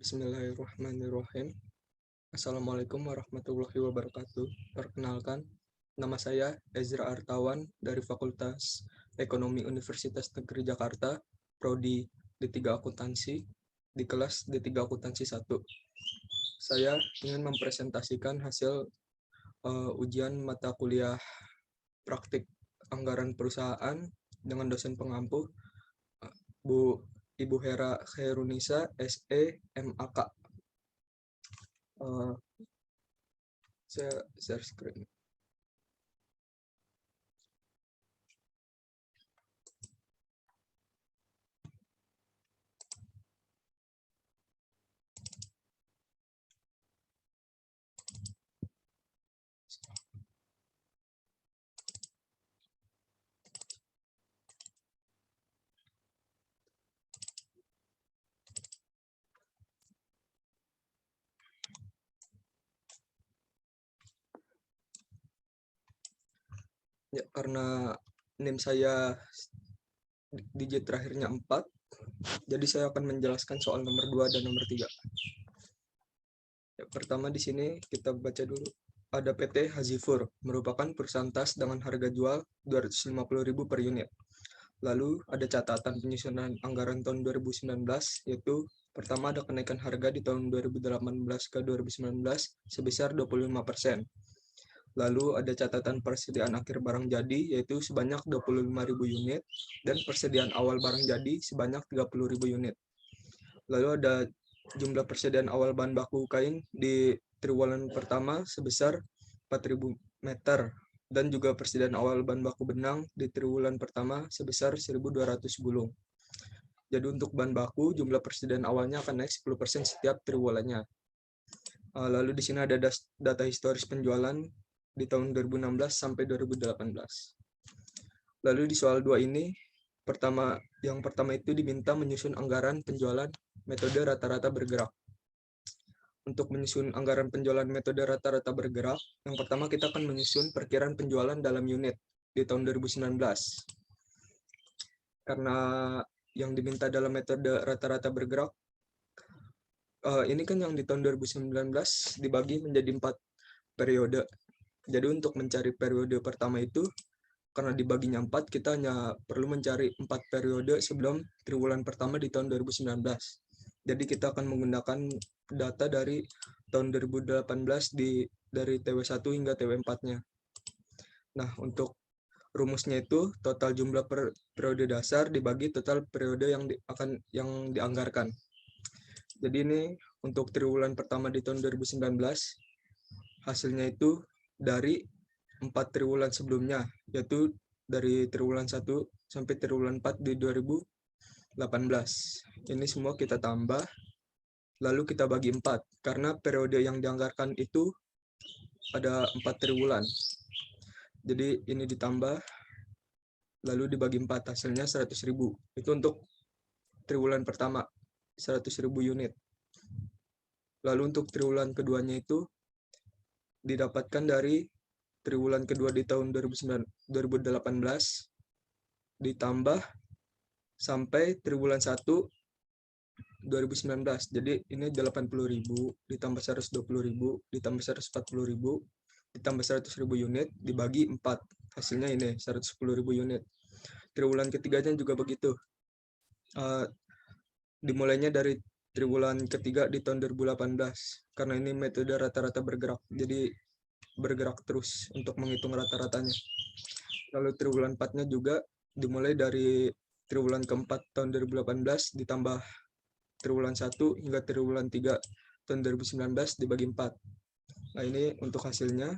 Bismillahirrahmanirrahim. Assalamualaikum warahmatullahi wabarakatuh. Perkenalkan, nama saya Ezra Artawan dari Fakultas Ekonomi Universitas Negeri Jakarta, Prodi D3 Akuntansi, di kelas D3 Akuntansi 1. Saya ingin mempresentasikan hasil ujian mata kuliah praktik anggaran perusahaan dengan dosen pengampu Ibu Hera Khairunisa, SE, MAK. Saya share screen. Ya, karena NIM saya digit terakhirnya 4, jadi saya akan menjelaskan soal nomor 2 dan nomor 3. Ya, pertama di sini kita baca dulu. Ada PT Hazifur, merupakan perusahaan tas dengan harga jual 250.000 per unit. Lalu ada catatan penyusunan anggaran tahun 2019, yaitu pertama ada kenaikan harga di tahun 2018 ke 2019 sebesar 25%. Lalu ada catatan persediaan akhir barang jadi, yaitu sebanyak 25.000 unit, dan persediaan awal barang jadi sebanyak 30.000 unit. Lalu ada jumlah persediaan awal bahan baku kain di triwulan pertama sebesar 4.000 meter, dan juga persediaan awal bahan baku benang di triwulan pertama sebesar 1.200 gulung. Jadi untuk bahan baku, jumlah persediaan awalnya akan naik 10% setiap triwulannya. Lalu di sini ada data historis penjualan di tahun 2016 sampai 2018. Lalu di soal 2 ini, yang pertama itu diminta menyusun anggaran penjualan metode rata-rata bergerak. Untuk menyusun anggaran penjualan metode rata-rata bergerak, yang pertama kita akan menyusun perkiraan penjualan dalam unit di tahun 2019. Karena yang diminta dalam metode rata-rata bergerak, ini kan yang di tahun 2019 dibagi menjadi 4 periode. Jadi untuk mencari periode pertama itu, karena dibaginya 4, kita hanya perlu mencari 4 periode sebelum triwulan pertama di tahun 2019. Jadi kita akan menggunakan data dari tahun 2018 dari TW1 hingga TW4-nya. Nah, untuk rumusnya itu total jumlah periode dasar dibagi total periode yang dianggarkan. Jadi ini untuk triwulan pertama di tahun 2019, hasilnya itu dari 4 triwulan sebelumnya, yaitu dari triwulan 1 sampai triwulan 4 di 2018. Ini semua kita tambah, lalu kita bagi 4, karena periode yang dianggarkan itu ada 4 triwulan. Jadi ini ditambah, lalu dibagi 4, hasilnya 100.000. Itu untuk triwulan pertama, 100.000 unit. Lalu untuk triwulan keduanya itu didapatkan dari triwulan kedua di tahun 2018 ditambah sampai triwulan 1 2019. Jadi ini 80.000 ditambah 120.000 ditambah 140.000 ditambah 100.000 unit dibagi 4. Hasilnya ini 110.000 unit. Triwulan ketiganya juga begitu. Dimulainya dari triwulan ketiga di tahun 2018, karena ini metode rata-rata bergerak, jadi bergerak terus untuk menghitung rata-ratanya. Lalu triwulan 4-nya juga dimulai dari triwulan keempat tahun 2018 ditambah triwulan 1 hingga triwulan 3 tahun 2019 dibagi 4. Nah, ini untuk hasilnya.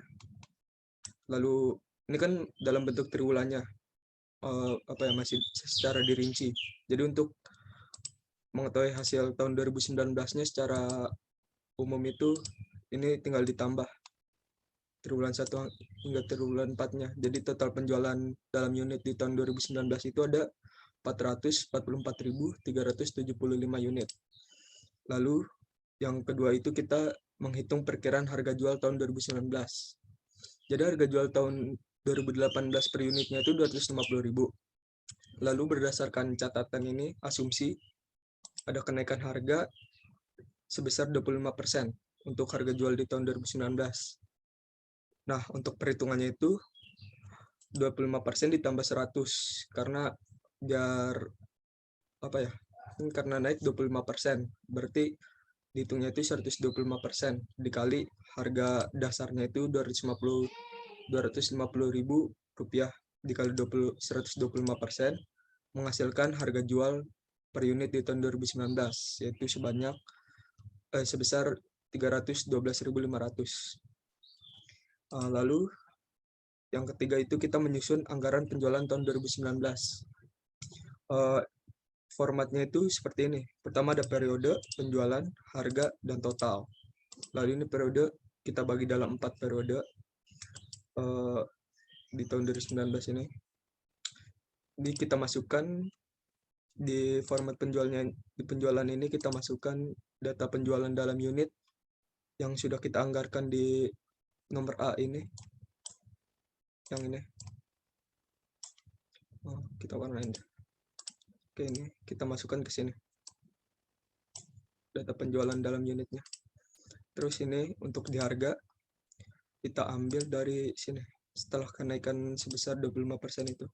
Lalu ini kan dalam bentuk triwulannya, masih secara dirinci. Jadi untuk mengetahui hasil tahun 2019-nya secara umum itu, ini tinggal ditambah triwulan 1 hingga triwulan 4-nya. Jadi total penjualan dalam unit di tahun 2019 itu ada 444.375 unit. Lalu yang kedua itu kita menghitung perkiraan harga jual tahun 2019. Jadi harga jual tahun 2018 per unitnya itu 250.000. Lalu berdasarkan catatan ini, asumsi ada kenaikan harga sebesar 25% untuk harga jual di tahun 2019. Nah, untuk perhitungannya itu 25% ditambah 100 karena biar apa ya? Karena naik 25%, berarti dihitungnya itu 125% dikali harga dasarnya itu 250.000 rupiah dikali 125% menghasilkan harga jual per unit di tahun 2019 yaitu sebesar 312.500. Lalu yang ketiga itu kita menyusun anggaran penjualan tahun 2019. Formatnya itu seperti ini. Pertama ada periode, penjualan, harga, dan total. Lalu ini periode kita bagi dalam 4 periode di tahun 2019 ini. Ini kita masukkan di format penjualan ini kita masukkan data penjualan dalam unit yang sudah kita anggarkan di nomor A ini. Yang ini. Kita warnain. Oke, ini kita masukkan ke sini. Data penjualan dalam unitnya. Terus ini untuk di harga kita ambil dari sini setelah kenaikan sebesar 25% itu.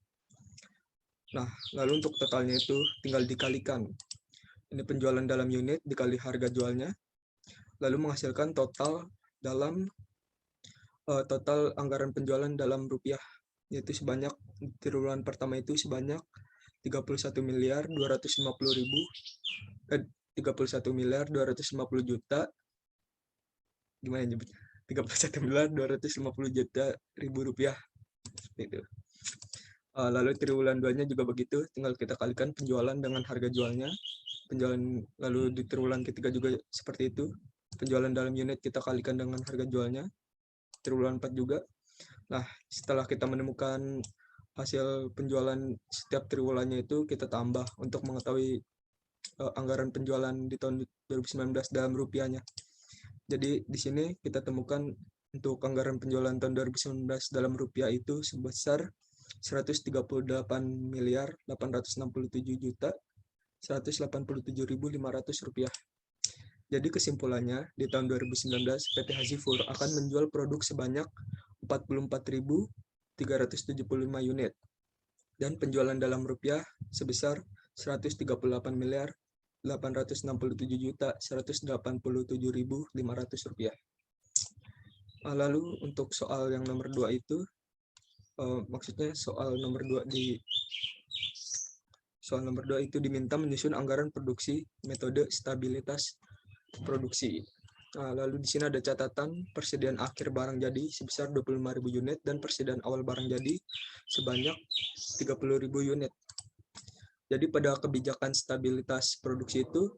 Nah, lalu untuk totalnya itu tinggal dikalikan. Ini penjualan dalam unit dikali harga jualnya, lalu menghasilkan total anggaran penjualan dalam rupiah, yaitu sebanyak triwulan pertama itu sebanyak 31.250 juta. Gimana nyebutnya? 31.250 juta rupiah. Seperti itu. Lalu triwulan 2-nya juga begitu, tinggal kita kalikan penjualan dengan harga jualnya. Lalu di triwulan ketiga juga seperti itu. Penjualan dalam unit kita kalikan dengan harga jualnya. Triwulan 4 juga. Nah, setelah kita menemukan hasil penjualan setiap triwulannya itu kita tambah untuk mengetahui anggaran penjualan di tahun 2019 dalam rupiahnya. Jadi di sini kita temukan untuk anggaran penjualan tahun 2019 dalam rupiah itu sebesar 138.867.187.500 rupiah. Jadi kesimpulannya, di tahun 2019 PT Hazifur akan menjual produk sebanyak 44.375 unit dan penjualan dalam rupiah sebesar 138.867.187.500 rupiah. Lalu untuk soal yang nomor 2 itu maksudnya soal nomor 2 itu diminta menyusun anggaran produksi metode stabilitas produksi. Lalu di sini ada catatan persediaan akhir barang jadi sebesar 25.000 unit dan persediaan awal barang jadi sebanyak 30.000 unit. Jadi pada kebijakan stabilitas produksi itu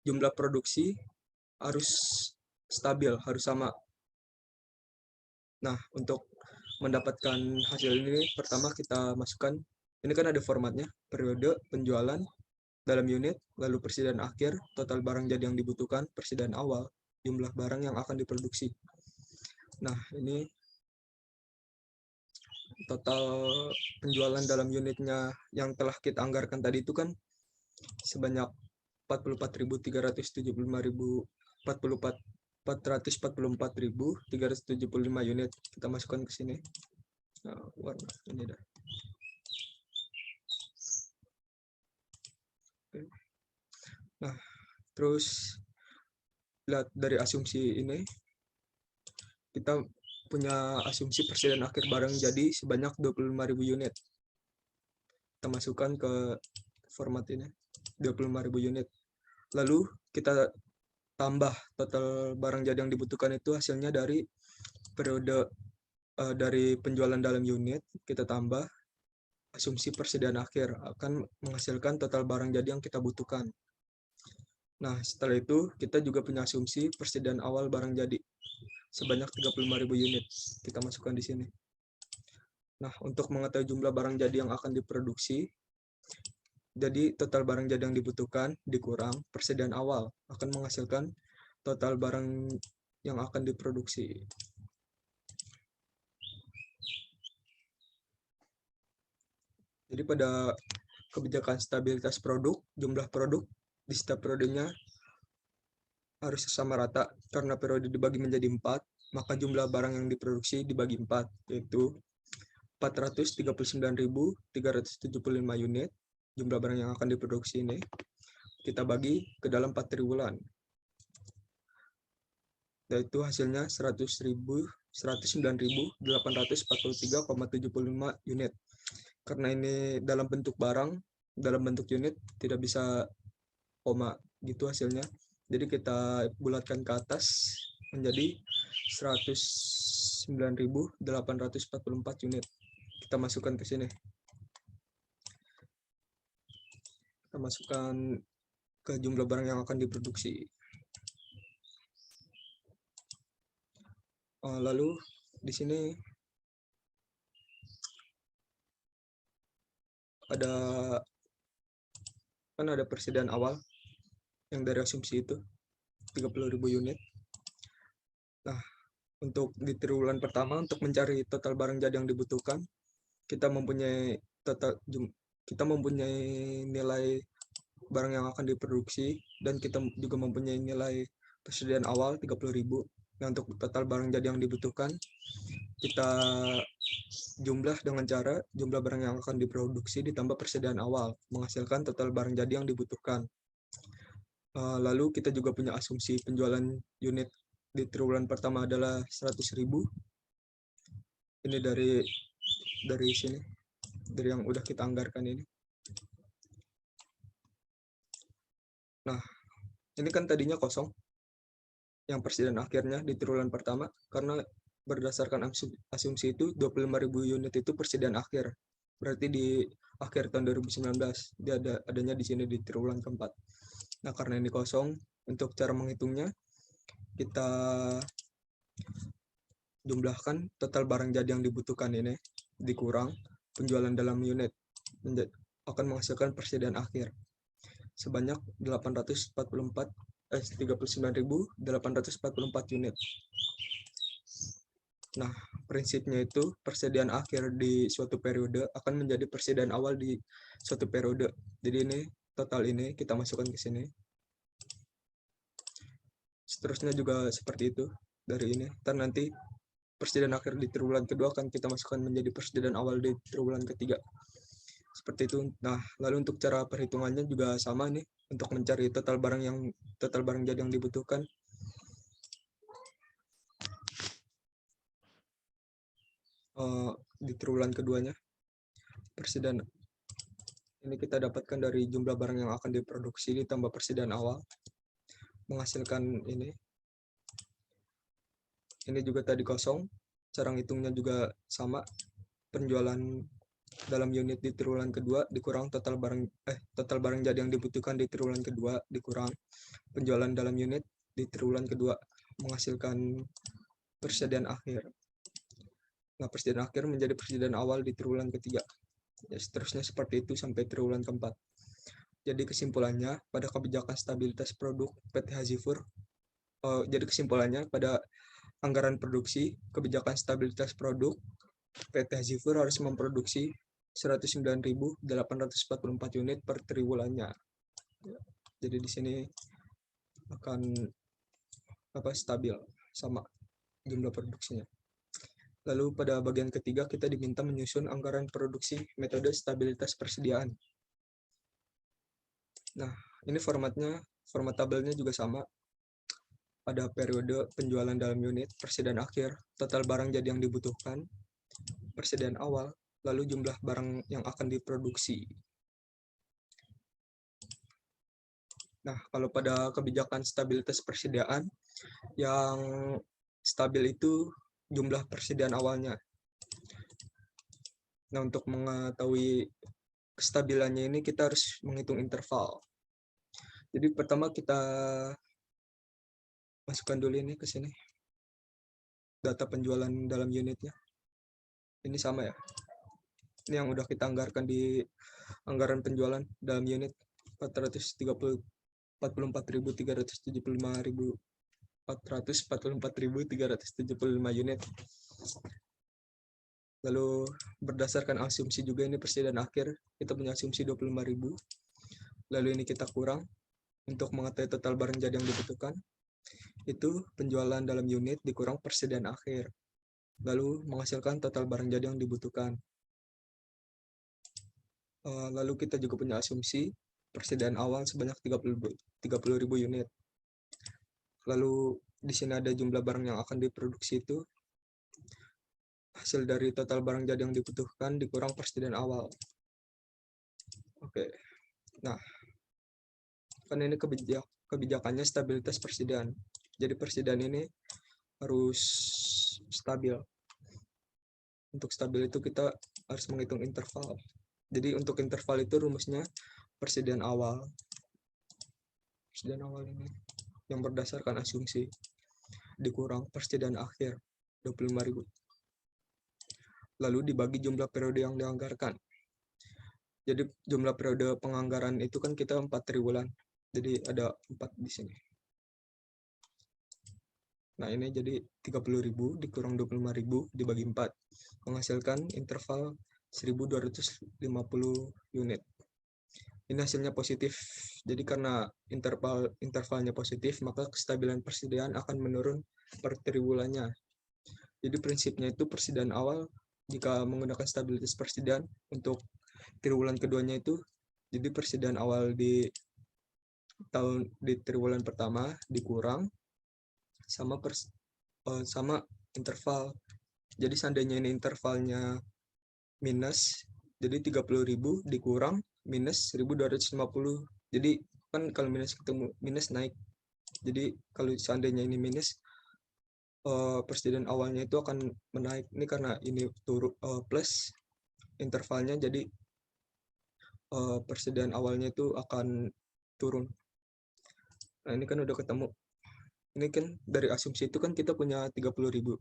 jumlah produksi harus stabil, harus sama. Nah, untuk mendapatkan hasil ini pertama kita masukkan, ini kan ada formatnya, periode, penjualan dalam unit, lalu persediaan akhir, total barang jadi yang dibutuhkan, persediaan awal, jumlah barang yang akan diproduksi. Nah, ini total penjualan dalam unitnya yang telah kita anggarkan tadi itu kan sebanyak 444.375 unit. Kita masukkan ke sini. Nah, warna ini dah. Nah, terus lihat dari asumsi ini, kita punya asumsi persediaan akhir barang jadi sebanyak 25.000 unit. Kita masukkan ke format ini, 25.000 unit. Lalu kita tambah total barang jadi yang dibutuhkan itu hasilnya dari periode dari penjualan dalam unit, kita tambah asumsi persediaan akhir akan menghasilkan total barang jadi yang kita butuhkan. Nah, setelah itu kita juga punya asumsi persediaan awal barang jadi sebanyak 35.000 unit. Kita masukkan di sini. Nah, untuk mengetahui jumlah barang jadi yang akan diproduksi, jadi total barang jadi yang dibutuhkan dikurang persediaan awal akan menghasilkan total barang yang akan diproduksi. Jadi pada kebijakan stabilitas produk, jumlah produk di setiap periodenya harus sama rata karena periode dibagi menjadi 4, maka jumlah barang yang diproduksi dibagi 4, yaitu 439.375 unit jumlah barang yang akan diproduksi ini kita bagi ke dalam 4 triwulan, yaitu hasilnya 109.843,75 unit. Karena ini dalam bentuk barang, dalam bentuk unit tidak bisa koma gitu hasilnya. Jadi kita bulatkan ke atas menjadi 109.844 unit. Kita masukkan ke sini. Kita masukkan ke jumlah barang yang akan diproduksi. Lalu di sini ada persediaan awal yang dari asumsi itu 30.000 unit. Nah, untuk di triwulan pertama untuk mencari total barang jadi yang dibutuhkan, kita mempunyai nilai barang yang akan diproduksi dan kita juga mempunyai nilai persediaan awal 30.000. Nah, untuk total barang jadi yang dibutuhkan kita jumlah dengan cara jumlah barang yang akan diproduksi ditambah persediaan awal menghasilkan total barang jadi yang dibutuhkan. Lalu kita juga punya asumsi penjualan unit di triwulan pertama adalah 100.000. Ini dari sini, dari yang udah kita anggarkan ini. Nah, ini kan tadinya kosong yang persediaan akhirnya di triwulan pertama, karena berdasarkan asumsi itu 25.000 unit itu persediaan akhir. Berarti di akhir tahun 2019 dia adanya di sini di triwulan keempat. Nah, karena ini kosong, untuk cara menghitungnya kita jumlahkan total barang jadi yang dibutuhkan ini dikurang penjualan dalam unit akan menghasilkan persediaan akhir sebanyak 39.844 unit. Nah, prinsipnya itu persediaan akhir di suatu periode akan menjadi persediaan awal di suatu periode. Jadi ini total ini kita masukkan ke sini. Seterusnya juga seperti itu dari ini. Dan nanti persediaan akhir di triwulan kedua akan kita masukkan menjadi persediaan awal di triwulan ketiga. Seperti itu. Nah, lalu untuk cara perhitungannya juga sama nih untuk mencari total barang jadi yang dibutuhkan. Di triwulan keduanya persediaan ini kita dapatkan dari jumlah barang yang akan diproduksi ditambah persediaan awal menghasilkan ini juga tadi kosong. Cara ngitungnya juga sama, penjualan dalam unit di triwulan kedua dikurang total barang jadi yang dibutuhkan di triwulan kedua dikurang penjualan dalam unit di triwulan kedua menghasilkan persediaan akhir. Nah, persediaan akhir menjadi persediaan awal di triwulan ketiga. Ya, seterusnya seperti itu sampai triwulan keempat. Jadi kesimpulannya pada kebijakan stabilitas produk PT Hazifur, jadi kesimpulannya pada anggaran produksi kebijakan stabilitas produk PT Hazifur harus memproduksi 109.844 unit per triwulannya. Jadi di sini akan stabil sama jumlah produksinya. Lalu pada bagian ketiga kita diminta menyusun anggaran produksi metode stabilitas persediaan. Nah, ini format tabelnya juga sama. Pada periode penjualan dalam unit, persediaan akhir, total barang jadi yang dibutuhkan, persediaan awal, lalu jumlah barang yang akan diproduksi. Nah, kalau pada kebijakan stabilitas persediaan, yang stabil itu jumlah persediaan awalnya. Nah, untuk mengetahui kestabilannya ini kita harus menghitung interval. Jadi pertama kita masukkan dulu ini ke sini. Data penjualan dalam unitnya. Ini sama ya. Ini yang udah kita anggarkan di anggaran penjualan dalam unit 444.375 unit. Lalu berdasarkan asumsi juga ini persediaan akhir kita punya asumsi 25.000. Lalu ini kita kurang untuk mengetahui total barang jadi yang dibutuhkan. itu penjualan dalam unit dikurang persediaan akhir, lalu menghasilkan total barang jadi yang dibutuhkan. Lalu kita juga punya asumsi persediaan awal sebanyak 30.000 unit. Lalu di sini ada jumlah barang yang akan diproduksi itu hasil dari total barang jadi yang dibutuhkan dikurang persediaan awal. Oke. Nah, kan ini kebijakannya stabilitas persediaan. Jadi persediaan ini harus stabil. Untuk stabil itu kita harus menghitung interval. Jadi untuk interval itu rumusnya persediaan awal. Persediaan awal ini yang berdasarkan asumsi dikurang persediaan akhir 25.000. Lalu dibagi jumlah periode yang dianggarkan. Jadi jumlah periode penganggaran itu kan kita 4 triwulan. Jadi ada 4 di sini. Nah, ini jadi 30.000 dikurang 25.000 dibagi 4, menghasilkan interval 1.250 unit. Ini hasilnya positif. Jadi karena intervalnya positif, maka kestabilan persediaan akan menurun per triwulannya. Jadi prinsipnya itu persediaan awal jika menggunakan stabilitas persediaan untuk triwulan keduanya itu, jadi persediaan awal di triwulan pertama dikurang sama interval. Jadi seandainya ini intervalnya minus, jadi 30.000 dikurang minus 1.250. Jadi kan kalau minus ketemu minus naik. Jadi kalau seandainya ini minus, persediaan awalnya itu akan menaik. Ini karena ini turun plus intervalnya, jadi persediaan awalnya itu akan turun. Nah, ini kan udah ketemu. Ini kan dari asumsi itu kan kita punya 30.000.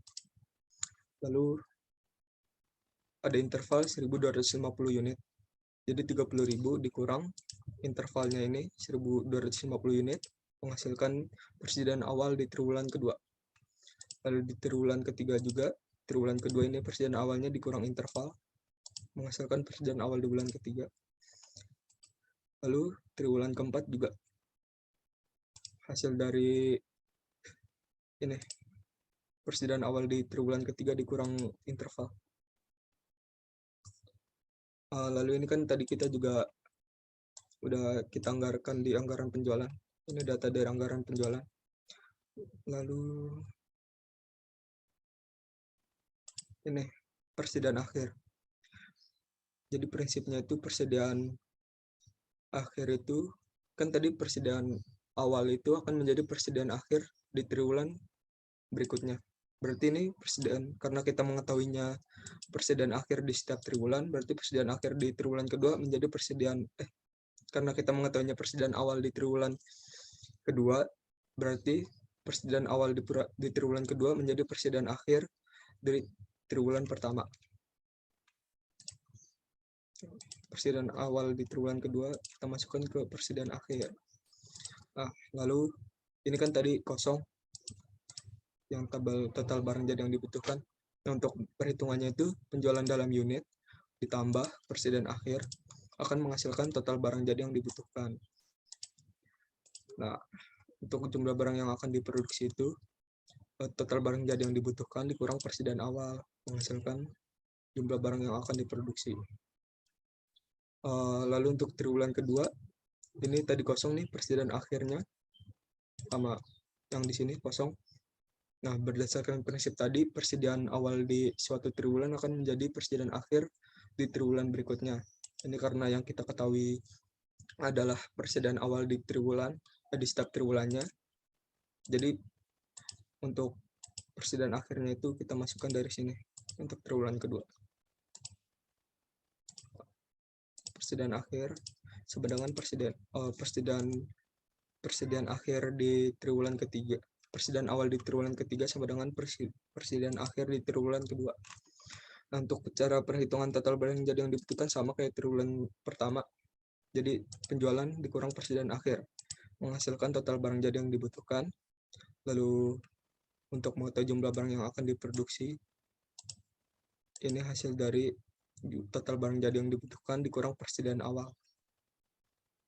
Lalu ada interval 1.250 unit. Jadi 30.000 dikurang intervalnya ini 1.250 unit menghasilkan persediaan awal di triwulan kedua. Lalu di triwulan ketiga juga, triwulan kedua ini persediaan awalnya dikurang interval menghasilkan persediaan awal di bulan ketiga. Lalu triwulan keempat juga hasil dari ini persediaan awal di triwulan ketiga dikurang interval. Lalu ini kan tadi kita juga udah kita anggarkan di anggaran penjualan. Ini data dari anggaran penjualan. Lalu ini persediaan akhir. Jadi prinsipnya itu persediaan akhir itu kan tadi persediaan awal itu akan menjadi persediaan akhir di triwulan berikutnya. Berarti ini persediaan, karena kita mengetahuinya persediaan akhir di setiap triwulan, berarti persediaan akhir di triwulan kedua menjadi karena kita mengetahuinya persediaan awal di triwulan kedua, berarti persediaan awal di triwulan kedua menjadi persediaan akhir dari triwulan pertama. Persediaan awal di triwulan kedua kita masukkan ke persediaan akhir. Nah, lalu ini kan tadi kosong yang total barang jadi yang dibutuhkan. Nah, untuk perhitungannya itu penjualan dalam unit ditambah persediaan akhir akan menghasilkan total barang jadi yang dibutuhkan. Nah, untuk jumlah barang yang akan diproduksi itu total barang jadi yang dibutuhkan dikurang persediaan awal menghasilkan jumlah barang yang akan diproduksi. Lalu untuk triwulan kedua ini tadi kosong nih persediaan akhirnya sama yang di sini kosong. Nah, berdasarkan prinsip tadi persediaan awal di suatu triwulan akan menjadi persediaan akhir di triwulan berikutnya. Ini karena yang kita ketahui adalah persediaan awal di triwulan di setiap triwulannya. Jadi untuk persediaan akhirnya itu kita masukkan dari sini untuk triwulan kedua. Persediaan akhir sama dengan persediaan akhir di triwulan ketiga. Persediaan awal di triwulan ketiga sama dengan persediaan akhir di triwulan kedua. Nah, untuk cara perhitungan total barang jadi yang dibutuhkan sama kayak triwulan pertama. Jadi penjualan dikurang persediaan akhir menghasilkan total barang jadi yang dibutuhkan. Lalu untuk mengetahui jumlah barang yang akan diproduksi, ini hasil dari total barang jadi yang dibutuhkan dikurang persediaan awal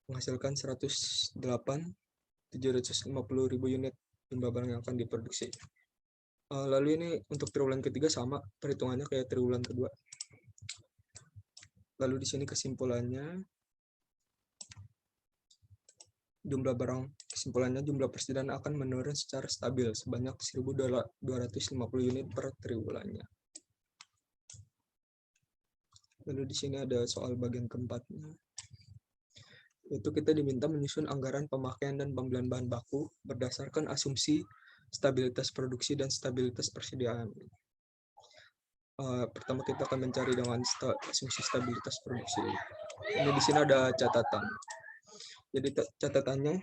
menghasilkan 108.750.000 unit. jumlah barang yang akan diproduksi. Lalu ini untuk triwulan ketiga sama perhitungannya kayak triwulan kedua. Lalu di sini kesimpulannya, kesimpulannya jumlah persediaan akan menurun secara stabil sebanyak 1.250 unit per triwulannya. Lalu di sini ada soal bagian keempatnya, yaitu kita diminta menyusun anggaran pemakaian dan pembelian bahan baku berdasarkan asumsi stabilitas produksi dan stabilitas persediaan. Pertama kita akan mencari dengan asumsi stabilitas produksi. Ini di sini ada catatan. Jadi catatannya,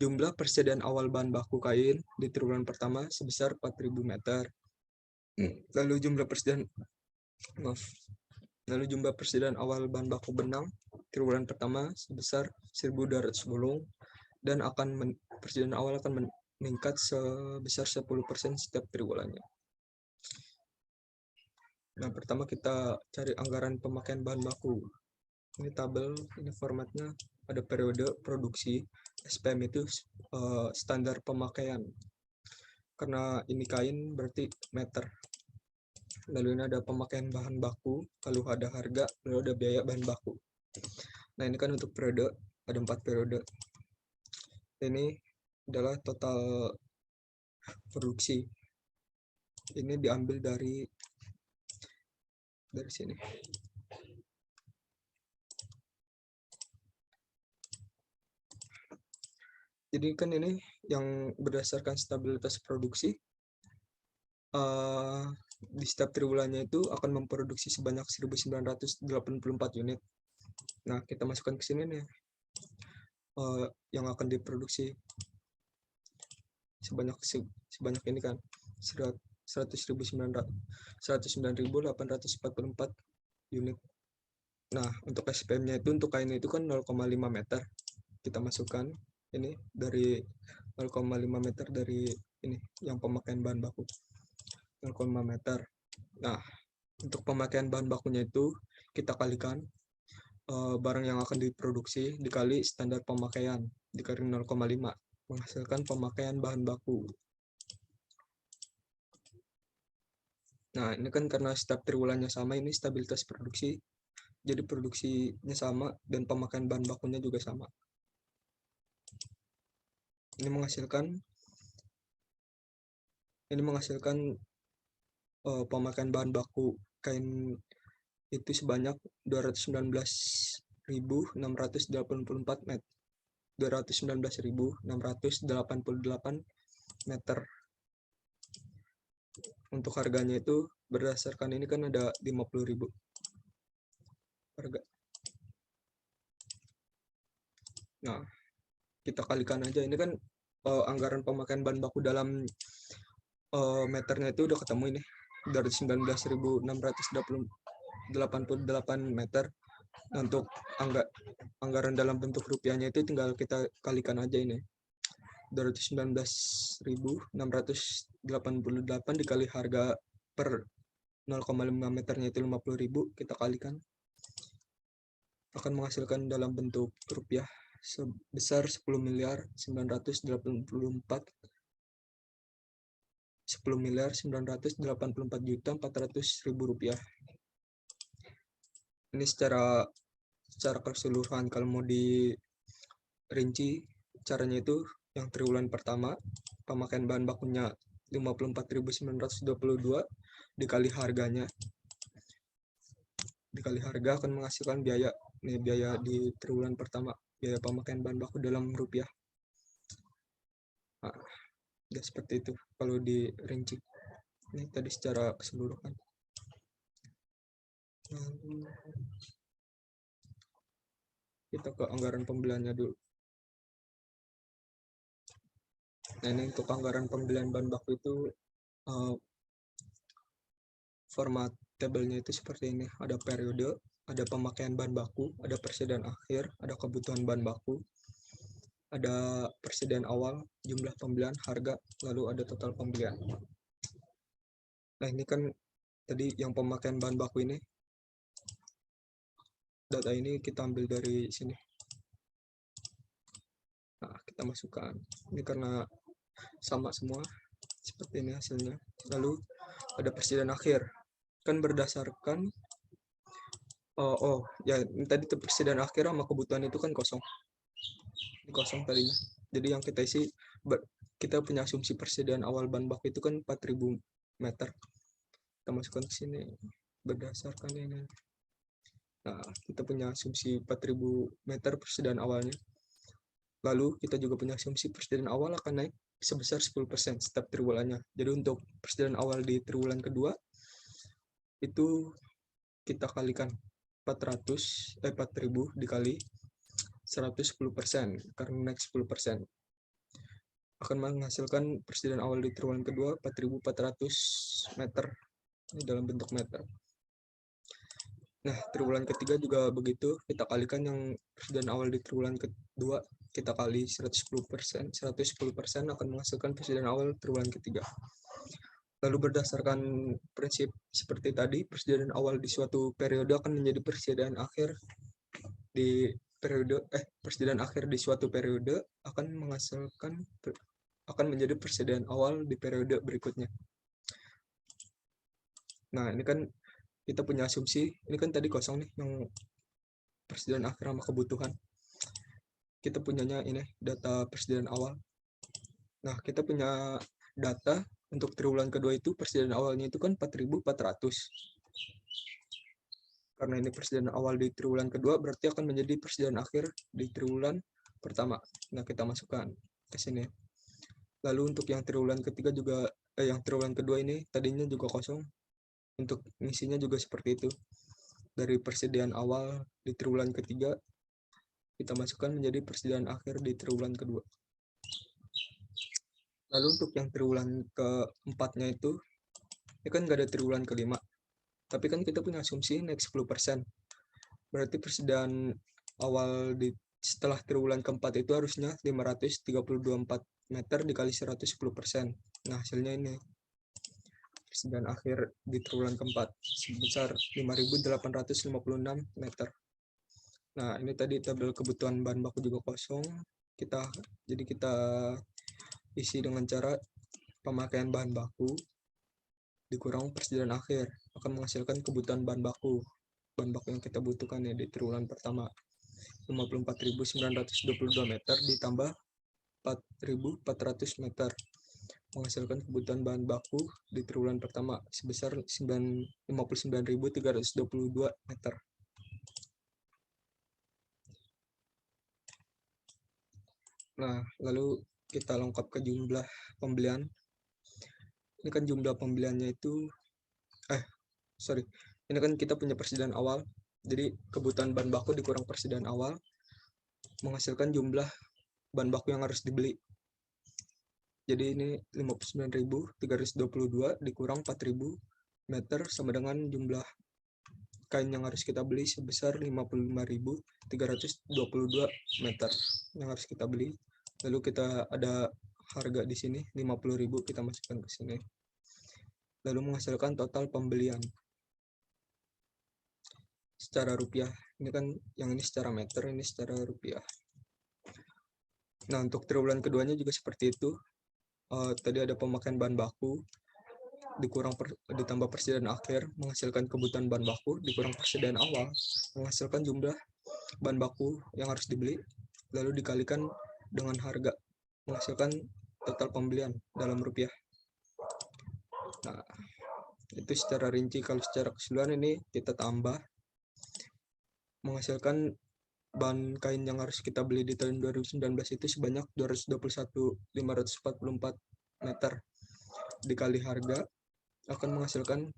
jumlah persediaan awal bahan baku kain di triwulan pertama sebesar 4.000 meter. Lalu jumlah persediaan awal bahan baku benang triwulan pertama sebesar 1.200 gulung dan persediaan awal akan meningkat sebesar 10% setiap triwulannya. Nah, pertama kita cari anggaran pemakaian bahan baku. Ini tabel, ini formatnya ada periode produksi, SPM itu standar pemakaian. Karena ini kain berarti meter. Lalu ini ada pemakaian bahan baku, lalu ada harga, lalu ada biaya bahan baku. Nah, ini kan untuk periode, ada 4 periode. Ini adalah total produksi. Ini diambil dari sini. Jadi kan ini yang berdasarkan stabilitas produksi, di setiap triwulannya itu akan memproduksi sebanyak 1.984 unit. Nah, kita masukkan ke sini nih, yang akan diproduksi sebanyak ini kan 109.844 unit. Nah, untuk SPM-nya itu untuk kain itu kan 0,5 meter. Kita masukkan ini dari 0,5 meter dari ini yang pemakaian bahan baku 0,5 meter. Nah, untuk pemakaian bahan bakunya itu kita kalikan barang yang akan diproduksi dikali standar pemakaian dikali 0,5 menghasilkan pemakaian bahan baku. Nah, ini kan karena setiap triwulannya sama, ini stabilitas produksi, jadi produksinya sama dan pemakaian bahan bakunya juga sama. Ini menghasilkan pemakaian bahan baku kain itu sebanyak 219.688 meter. 219.688 meter. Untuk harganya itu berdasarkan ini kan ada 50.000 harga. Nah, kita kalikan aja, ini kan anggaran pemakaian bahan baku dalam meternya itu udah ketemu ini dari 19.688 meter. Untuk anggaran dalam bentuk rupiahnya itu tinggal kita kalikan aja ini 219.688 dikali harga per 0,5 meternya itu 50.000, kita kalikan akan menghasilkan dalam bentuk rupiah sebesar 10.984.400.000 rupiah. Ini secara keseluruhan. Kalau mau dirinci caranya itu yang triwulan pertama pemakaian bahan bakunya 54.922 dikali harganya, dikali harga akan menghasilkan biaya. Nih biaya di triwulan pertama, biaya pemakaian bahan baku dalam rupiah. Nah, ya seperti itu kalau dirinci. Ini tadi secara keseluruhan. Kita ke anggaran pembeliannya dulu. Nah, ini untuk anggaran pembelian bahan baku itu format tabelnya itu seperti ini. Ada periode, ada pemakaian bahan baku, ada persediaan akhir, ada kebutuhan bahan baku, ada persediaan awal, jumlah pembelian, harga, lalu ada total pembelian. Nah, ini kan tadi yang pemakaian bahan baku ini, data ini kita ambil dari sini. Nah, kita masukkan. Ini karena sama semua, seperti ini hasilnya. Lalu ada persediaan akhir, kan berdasarkan ya ini tadi persediaan akhir sama kebutuhan itu kan kosong, ini kosong tadinya. Jadi yang kita isi, kita punya asumsi persediaan awal bahan baku itu kan 4.000 meter, kita masukkan ke sini berdasarkan ini. Nah, kita punya asumsi 4.000 meter persediaan awalnya. Lalu kita juga punya asumsi persediaan awal akan naik sebesar 10% setiap triwulannya. Jadi untuk persediaan awal di triwulan kedua itu kita kalikan 4.000 dikali 110%, karena naik 10% akan menghasilkan persediaan awal di triwulan kedua 4.400 meter, ini dalam bentuk meter. Nah, triwulan ketiga juga begitu, kita kalikan yang persediaan awal di triwulan kedua, kita kali 110%, 110% akan menghasilkan persediaan awal triwulan ketiga. Lalu berdasarkan prinsip seperti tadi, persediaan awal di suatu periode akan menjadi persediaan akhir di periode persediaan akhir di suatu periode akan menjadi persediaan awal di periode berikutnya. Nah, ini kan kita punya asumsi, ini kan tadi kosong nih yang persediaan akhir sama kebutuhan. Kita punyanya ini data persediaan awal. Nah, kita punya data untuk triwulan kedua itu persediaan awalnya itu kan 4.400. Karena ini persediaan awal di triwulan kedua, berarti akan menjadi persediaan akhir di triwulan pertama. Nah, kita masukkan ke sini. Lalu untuk yang triwulan ketiga juga, yang triwulan kedua ini tadinya juga kosong. Untuk ngisinya juga seperti itu. Dari persediaan awal di triwulan ketiga, kita masukkan menjadi persediaan akhir di triwulan kedua. Lalu untuk yang triwulan keempatnya itu, ini kan nggak ada triwulan kelima. Tapi kan kita punya asumsi naik 10%. Berarti persediaan awal setelah triwulan keempat itu harusnya 532,4 meter dikali 110%. Nah, hasilnya ini persediaan akhir di triwulan keempat sebesar 5.856 meter. Nah, ini tadi tabel kebutuhan bahan baku juga kosong. Jadi kita isi dengan cara pemakaian bahan baku dikurang persediaan akhir akan menghasilkan kebutuhan bahan baku yang kita butuhkan ya di triwulan pertama 54.922 meter ditambah 4.400 meter menghasilkan kebutuhan bahan baku di triwulan pertama sebesar 59.322 meter. Nah, lalu kita lengkap ke jumlah pembelian. Ini kan jumlah pembeliannya itu ini kan kita punya persediaan awal. Jadi kebutuhan bahan baku dikurang persediaan awal menghasilkan jumlah bahan baku yang harus dibeli. Jadi ini 59.322 dikurang 4.000 meter sama dengan jumlah kain yang harus kita beli sebesar 55.322 meter yang harus kita beli. Lalu kita ada harga di sini 50.000, kita masukkan ke sini. Lalu menghasilkan total pembelian secara rupiah. Ini kan yang ini secara meter, ini secara rupiah. Nah, untuk triwulan keduanya juga seperti itu. Tadi ada pemakaian bahan baku ditambah persediaan akhir menghasilkan kebutuhan bahan baku dikurang persediaan awal menghasilkan jumlah bahan baku yang harus dibeli, lalu dikalikan dengan harga menghasilkan total pembelian dalam rupiah. Nah, itu secara rinci. Kalau secara keseluruhan ini kita tambah menghasilkan bahan kain yang harus kita beli di tahun 2019 itu sebanyak 221.544 meter dikali harga akan menghasilkan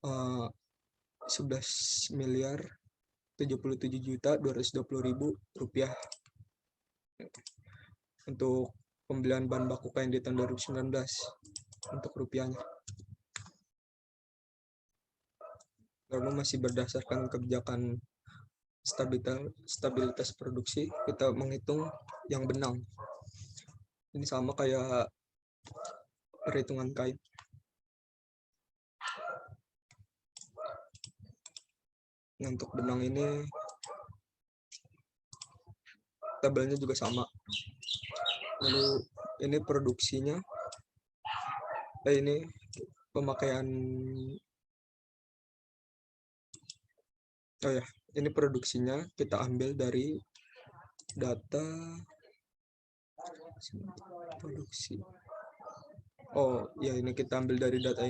11.077.220.000 rupiah untuk pembelian bahan baku kain di tahun 2019 untuk rupiahnya. Lalu masih berdasarkan kebijakan stabilitas produksi, kita menghitung yang benang. Ini sama kayak perhitungan kain. Nah, untuk benang ini tabelnya juga sama. Lalu ini produksinya, ini pemakaian, oh ya, ini produksinya kita ambil dari data produksi. Oh ya, ini kita ambil dari data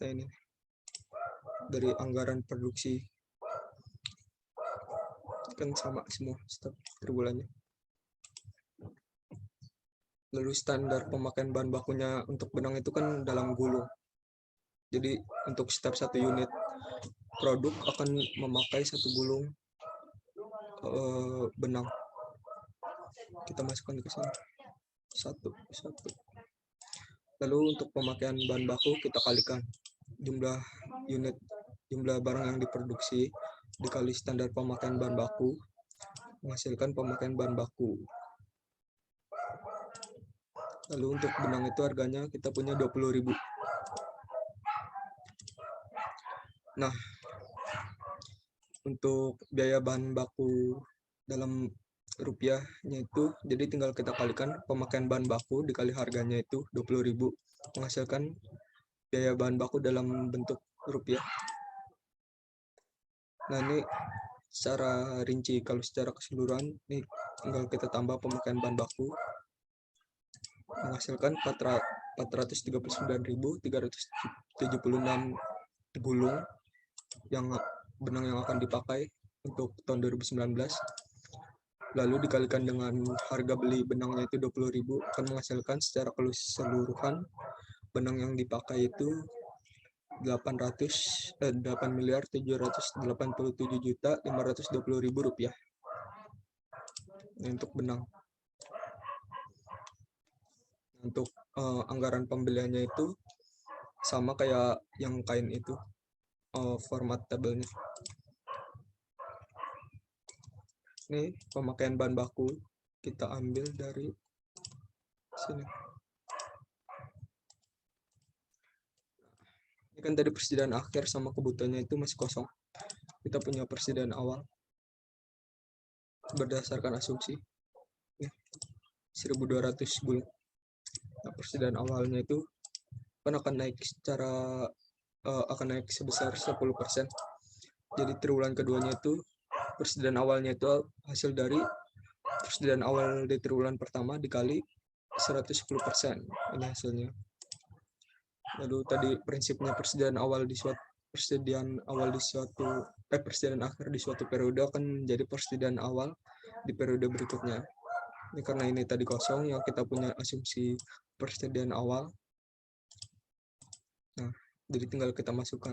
ini, dari anggaran produksi, kan sama semua setiap tribulannya. Lalu standar pemakaian bahan bakunya untuk benang itu kan dalam gulung. Jadi untuk setiap satu unit produk akan memakai satu gulung benang. Kita masukkan ke sini satu. Lalu untuk pemakaian bahan baku kita kalikan jumlah barang yang diproduksi dikali standar pemakaian bahan baku menghasilkan pemakaian bahan baku. Lalu untuk benang itu harganya kita punya 20.000. Nah, untuk biaya bahan baku dalam rupiahnya itu, jadi tinggal kita kalikan pemakaian bahan baku dikali harganya itu 20.000 menghasilkan biaya bahan baku dalam bentuk rupiah. Nah, ini secara rinci. Kalau secara keseluruhan ini tinggal kita tambah pemakaian bahan baku menghasilkan 439.376 gulung benang yang akan dipakai untuk tahun 2019. Lalu dikalikan dengan harga beli benangnya itu 20.000 akan menghasilkan secara keseluruhan benang yang dipakai itu 8.787.520.000 rupiah untuk benang. Untuk anggaran pembeliannya itu sama kayak yang kain itu, format tabelnya. Ini pemakaian bahan baku kita ambil dari sini. Ini kan tadi persediaan akhir sama kebutuhannya itu masih kosong. Kita punya persediaan awal berdasarkan asumsi 1.200 gulung. Nah, persediaan awalnya itu kan akan naik sebesar 10%. Jadi triwulan keduanya itu persediaan awalnya itu hasil dari persediaan awal di triwulan pertama dikali 110%. Ini hasilnya. Lalu tadi prinsipnya persediaan akhir di suatu periode akan menjadi persediaan awal di periode berikutnya. Ini karena ini tadi kosong yang kita punya asumsi persediaan awal. Nah, jadi tinggal kita masukkan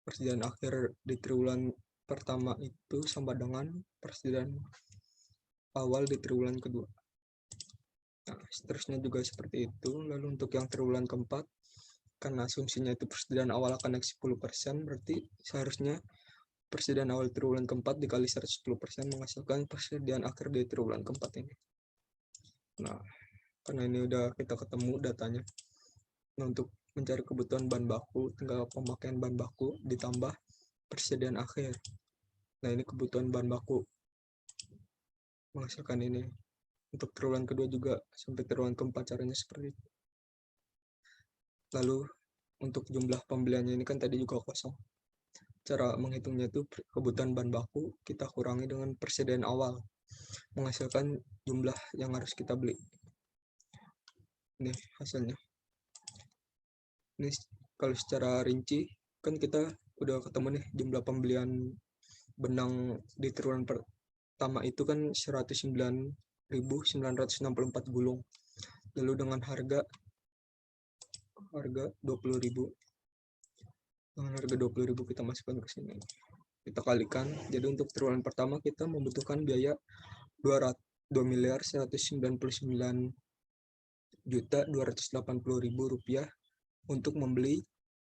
persediaan akhir di triwulan pertama itu sama dengan persediaan awal di triwulan kedua. Nah, seterusnya juga seperti itu. Lalu untuk yang triwulan keempat, karena asumsinya itu persediaan awal akan naik 10%, berarti seharusnya persediaan awal triwulan keempat dikali 110% menghasilkan persediaan akhir di triwulan keempat ini. Nah, karena ini udah kita ketemu datanya. Nah, untuk mencari kebutuhan bahan baku, tinggal pemakaian bahan baku ditambah persediaan akhir. Nah, ini kebutuhan bahan baku menghasilkan ini. Untuk triwulan kedua juga sampai triwulan keempat caranya seperti itu. Lalu untuk jumlah pembeliannya ini kan tadi juga kosong. Cara menghitungnya itu kebutuhan bahan baku kita kurangi dengan persediaan awal menghasilkan jumlah yang harus kita beli. Ini hasilnya. Ini kalau secara rinci kan kita udah ketemu nih jumlah pembelian benang di triwulan pertama itu kan 109.964 gulung. Lalu dengan harga 20.000. Dengan harga 20.000 kita masukkan ke sini. Kita kalikan. Jadi untuk triwulan pertama kita membutuhkan biaya 2.299.280.000 rupiah untuk membeli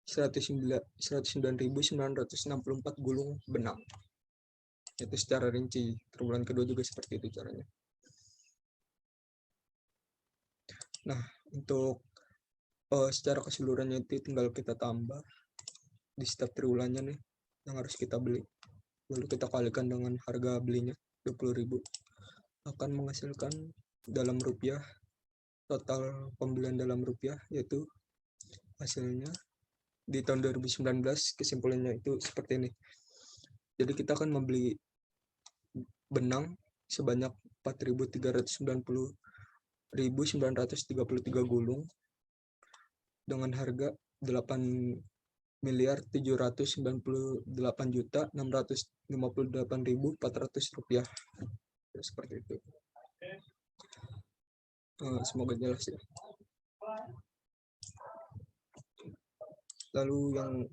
109.964 gulung benang. Itu secara rinci. Triwulan kedua juga seperti itu caranya. Nah, untuk secara keseluruhannya itu tinggal kita tambah di setiap triwulannya nih yang harus kita beli. Lalu kita kalikan dengan harga belinya 20.000. akan menghasilkan dalam rupiah, total pembelian dalam rupiah, yaitu hasilnya di tahun 2019 kesimpulannya itu seperti ini. Jadi kita akan membeli benang sebanyak 4.390.933 gulung dengan harga 8.798.658.400 rupiah. Ya, seperti itu. Semoga jelas ya. Lalu yang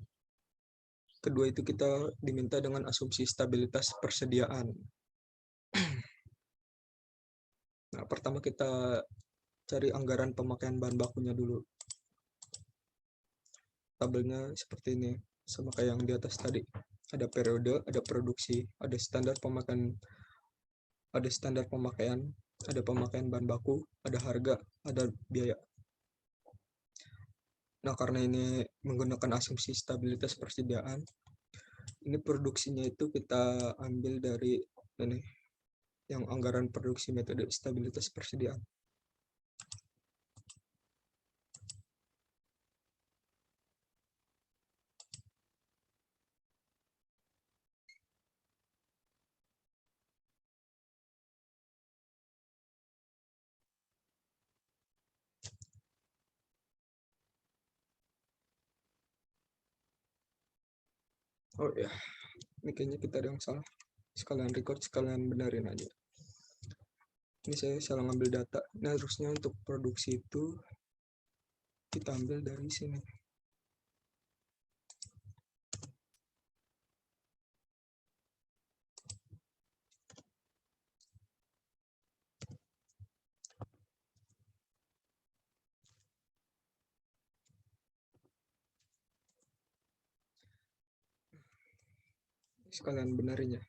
kedua itu kita diminta dengan asumsi stabilitas persediaan. Nah, pertama kita cari anggaran pemakaian bahan bakunya dulu. Tabelnya seperti ini, sama kayak yang di atas tadi. Ada periode, ada produksi, ada standar pemakaian, ada pemakaian bahan baku, ada harga, ada biaya. Nah, karena ini menggunakan asumsi stabilitas persediaan, ini produksinya itu kita ambil dari ini, yang anggaran produksi metode stabilitas persediaan. Oh ya, ini kayaknya kita ada yang salah. Sekalian record, sekalian benerin aja. Ini saya salah ngambil data. Nah, harusnya untuk produksi itu kita ambil dari sini. Sekalian benerin ya.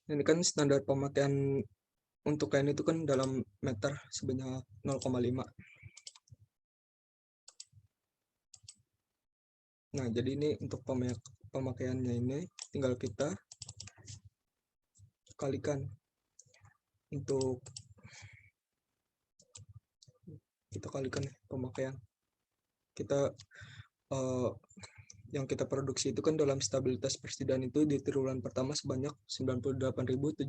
Ini kan standar pemakaian untuk kain itu kan dalam meter sebanyak 0,5. Nah, jadi ini untuk pemakaiannya ini tinggal kita kalikan untuk pemakaian kita yang kita produksi itu kan dalam stabilitas persediaan itu di triwulan pertama sebanyak 98.750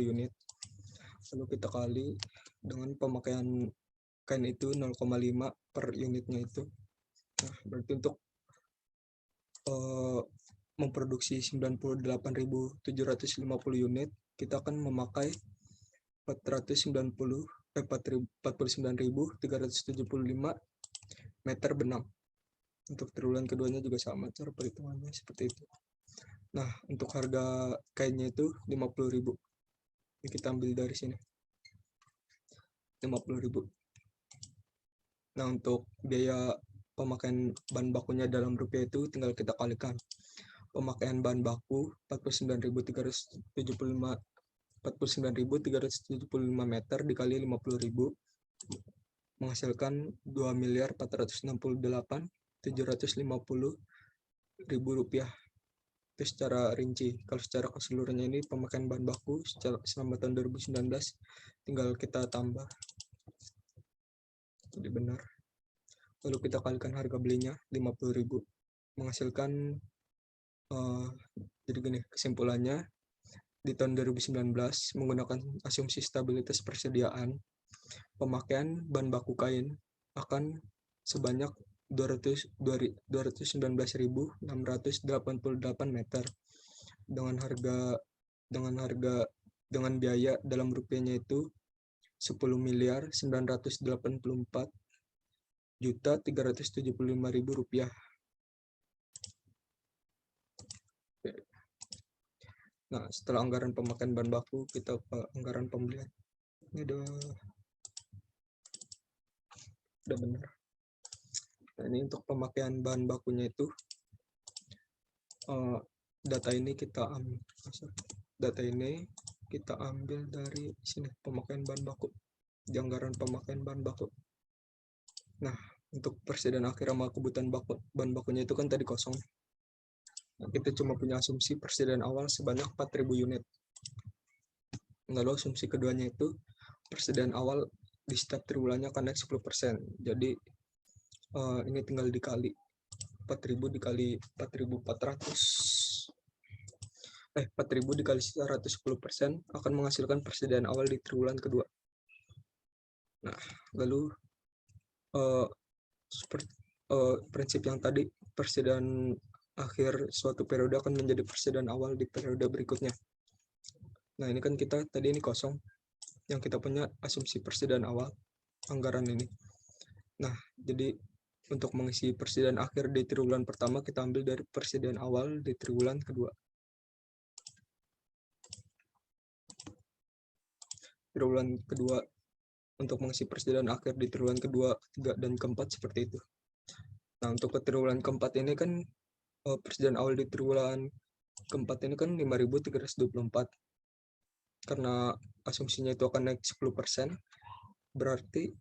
unit. Lalu kita kali dengan pemakaian kain itu 0,5 per unitnya itu. Nah, berarti untuk memproduksi 98.750 unit, kita akan memakai 49.375 meter benang. Untuk triwulan keduanya juga sama, cara perhitungannya seperti itu. Nah, untuk harga kainnya itu 50.000. Ini kita ambil dari sini. 50.000. Nah, untuk biaya pemakaian bahan bakunya dalam rupiah itu tinggal kita kalikan. Pemakaian bahan baku 49.375 meter dikali 50.000 menghasilkan 2.468.750.000 rupiah. Itu secara rinci. Kalau secara keseluruhannya ini pemakaian bahan baku selama tahun 2019 tinggal kita tambah. Jadi benar. Lalu kita kalikan harga belinya 50.000 menghasilkan jadi gini, kesimpulannya di tahun 2019 menggunakan asumsi stabilitas persediaan, pemakaian bahan baku kain akan sebanyak 219.688 meter dengan biaya dalam rupiahnya itu 10.984.375.000 rupiah. Nah, setelah anggaran pemakaian bahan baku, kita ke anggaran pembelian. Ini udah benar. Nah, ini untuk pemakaian bahan bakunya itu data ini kita ambil dari sini, pemakaian bahan baku, di anggaran pemakaian bahan baku. Nah, untuk persediaan akhir sama kebutuhan bahan bakunya itu kan tadi kosong. Nah, kita cuma punya asumsi persediaan awal sebanyak 4.000 unit. Lalu asumsi keduanya itu persediaan awal di setiap triwulannya akan naik 10%. Jadi ini tinggal dikali 4.000 dikali 4.400. 4.000 dikali 110% akan menghasilkan persediaan awal di triwulan kedua. Nah, lalu seperti prinsip yang tadi, persediaan akhir suatu periode akan menjadi persediaan awal di periode berikutnya. Nah, ini kan kita tadi ini kosong, yang kita punya asumsi persediaan awal anggaran ini. Nah, jadi untuk mengisi persediaan akhir di triwulan pertama, kita ambil dari persediaan awal di triwulan kedua. Triwulan kedua, untuk mengisi persediaan akhir di triwulan kedua, ketiga, dan keempat seperti itu. Nah, untuk ke triwulan keempat ini kan persediaan awal di triwulan keempat ini kan 5.324. Karena asumsinya itu akan naik 10%, berarti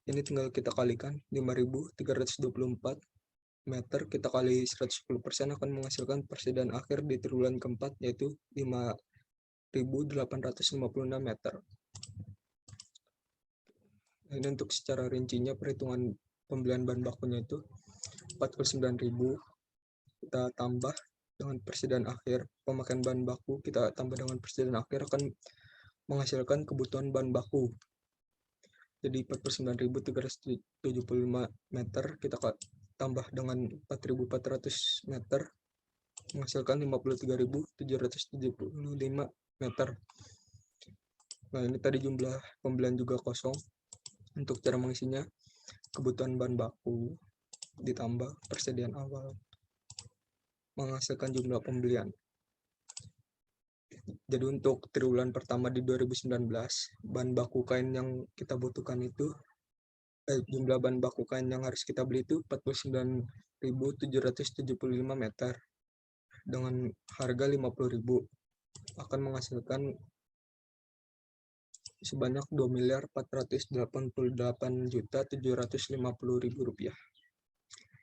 ini tinggal kita kalikan 5.324 meter kita kali 110% akan menghasilkan persediaan akhir di triwulan keempat, yaitu 5.856 meter. Nah, ini untuk secara rincinya perhitungan pembelian bahan bakunya itu 49.000 kita tambah dengan persediaan akhir, pemakaian bahan baku kita tambah dengan persediaan akhir akan menghasilkan kebutuhan bahan baku. Jadi 49.375 meter kita tambah dengan 4.400 meter menghasilkan 53.775 meter. Nah, ini tadi jumlah pembelian juga kosong. Untuk cara mengisinya, kebutuhan bahan baku ditambah persediaan awal menghasilkan jumlah pembelian. Jadi untuk triwulan pertama di 2019, bahan baku kain yang kita butuhkan itu jumlah bahan baku kain yang harus kita beli itu 49.775 meter dengan harga 50.000 akan menghasilkan sebanyak 2.488.750.000 rupiah.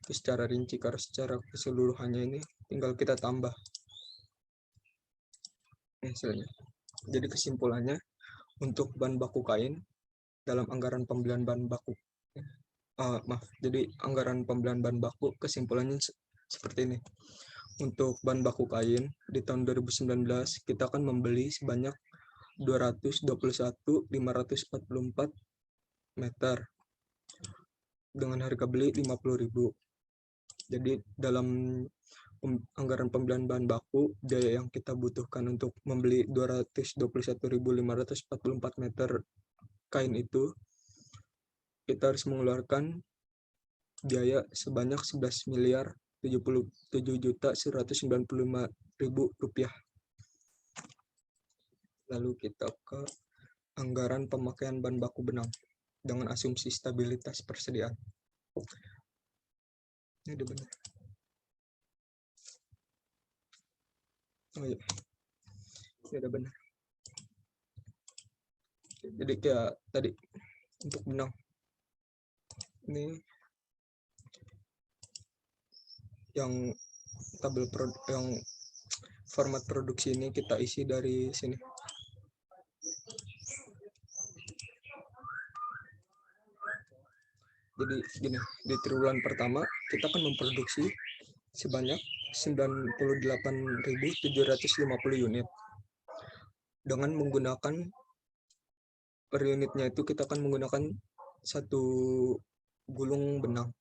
Itu secara rinci, karena secara keseluruhannya ini tinggal kita tambah hasilnya. Jadi kesimpulannya, untuk bahan baku kain dalam anggaran pembelian bahan baku jadi anggaran pembelian bahan baku kesimpulannya seperti ini. Untuk bahan baku kain di tahun 2019 kita akan membeli sebanyak 221.544 meter dengan harga beli 50.000. Jadi dalam anggaran pembelian bahan baku, biaya yang kita butuhkan untuk membeli 221.544 meter kain itu, kita harus mengeluarkan biaya sebanyak 11.077.195.000 rupiah. Lalu kita ke anggaran pemakaian bahan baku benang dengan asumsi stabilitas persediaan. Ini udah benar. Oh iya, ini udah benar. Jadi kayak tadi untuk benang ini yang tabel yang format produksi ini kita isi dari sini. Jadi gini, di triwulan pertama kita akan memproduksi sebanyak 98.750 unit dengan menggunakan per unitnya itu kita akan menggunakan 1 gulung benang.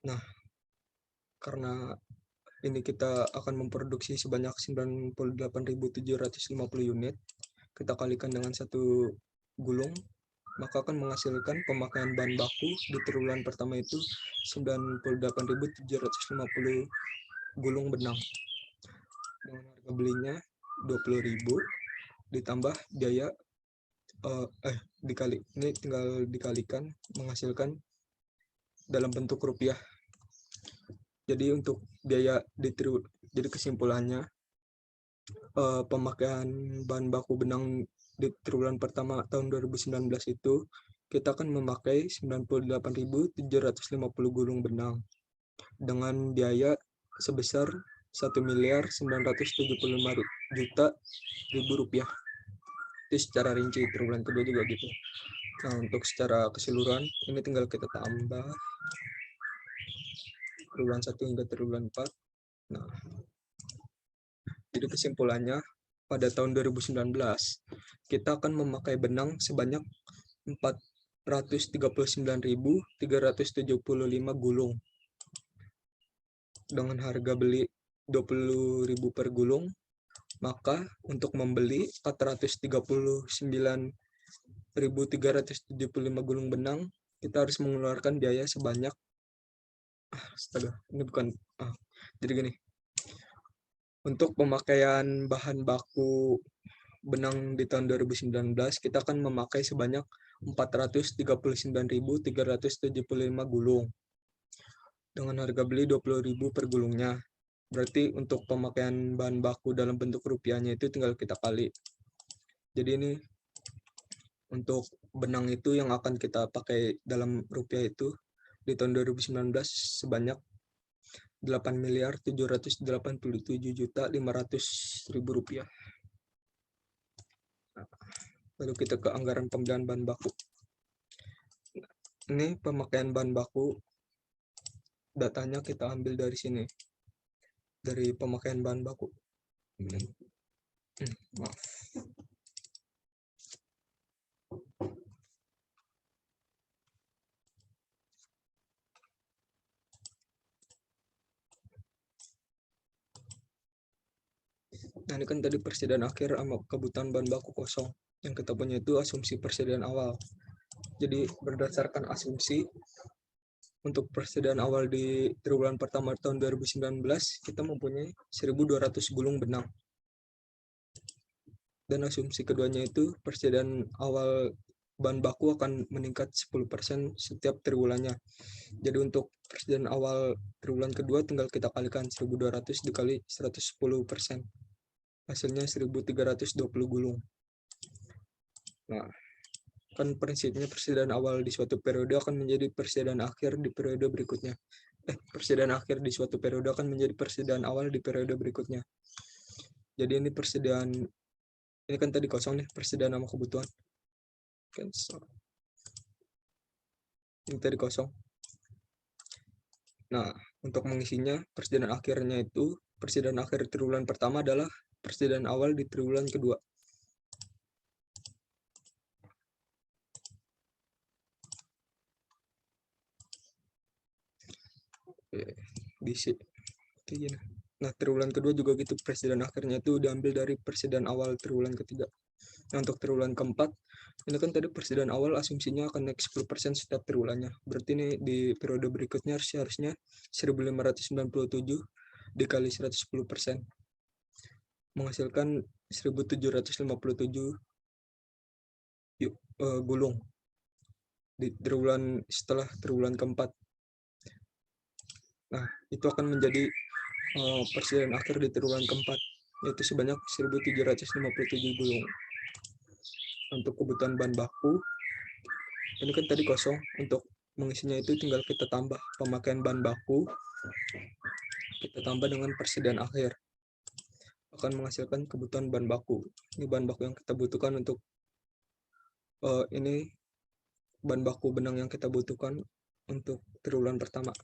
Nah, karena ini kita akan memproduksi sebanyak 98.750 unit, kita kalikan dengan 1 gulung, maka akan menghasilkan pemakaian bahan baku di triwulan pertama itu 98.750 gulung benang dengan harga belinya 20.000 ditambah biaya dikali, ini tinggal dikalikan menghasilkan dalam bentuk rupiah. Jadi untuk biaya di jadi kesimpulannya, pemakaian bahan baku benang di triwulan pertama tahun 2019 itu kita akan memakai 98.750 gulung benang dengan biaya sebesar 1.975.000.000 rupiah. Itu secara rinci, triwulan kedua juga gitu. Nah, untuk secara keseluruhan ini tinggal kita tambah triwulan 1 hingga triwulan 4. Nah, jadi kesimpulannya pada tahun 2019 kita akan memakai benang sebanyak 439.375 gulung dengan harga beli 20.000 per gulung. Maka untuk membeli 439.375 gulung benang, kita harus mengeluarkan biaya sebanyak jadi gini. Untuk pemakaian bahan baku benang di tahun 2019, kita akan memakai sebanyak 439.375 gulung dengan harga beli 20.000 per gulungnya. Berarti untuk pemakaian bahan baku dalam bentuk rupiahnya itu tinggal kita kali. Jadi ini untuk benang itu yang akan kita pakai dalam rupiah itu di tahun 2019 sebanyak 8.787.500.000 rupiah. Lalu kita ke anggaran pembelian bahan baku. Ini pemakaian bahan baku, datanya kita ambil dari sini, dari pemakaian bahan baku. Maaf. Nah, ini kan tadi persediaan akhir sama kebutuhan bahan baku kosong. Yang kita punya itu asumsi persediaan awal. Jadi berdasarkan asumsi untuk persediaan awal di triwulan pertama tahun 2019, kita mempunyai 1.200 gulung benang. Dan asumsi keduanya itu persediaan awal bahan baku akan meningkat 10% setiap triwulannya. Jadi untuk persediaan awal triwulan kedua tinggal kita kalikan 1.200 dikali 110%. Hasilnya 1.320 gulung. Nah, kan prinsipnya persediaan awal di suatu periode akan menjadi persediaan akhir di periode berikutnya. Persediaan akhir di suatu periode akan menjadi persediaan awal di periode berikutnya. Jadi ini persediaan, ini kan tadi kosong nih, persediaan sama kebutuhan. Ini tadi kosong. Nah, untuk mengisinya, persediaan akhirnya itu, persediaan akhir triwulan pertama adalah persediaan awal di triwulan kedua. Bisa. Nah, triwulan kedua juga gitu, persediaan akhirnya itu diambil dari persediaan awal triwulan ketiga. Nah, untuk triwulan keempat, ini kan tadi persediaan awal asumsinya akan naik 10% setiap triwulannya. Berarti ini di periode berikutnya harusnya 1.597 dikali 110%. Menghasilkan 1.757 gulung di triwulan setelah triwulan keempat. Nah, itu akan menjadi persediaan akhir di triwulan keempat, yaitu sebanyak 1.757 gulung. Untuk kebutuhan bahan baku, ini kan tadi kosong. Untuk mengisinya itu tinggal kita tambah pemakaian bahan baku, kita tambah dengan persediaan akhir, akan menghasilkan kebutuhan bahan baku. Ini bahan baku yang kita butuhkan untuk ini bahan baku benang yang kita butuhkan untuk triwulan pertama.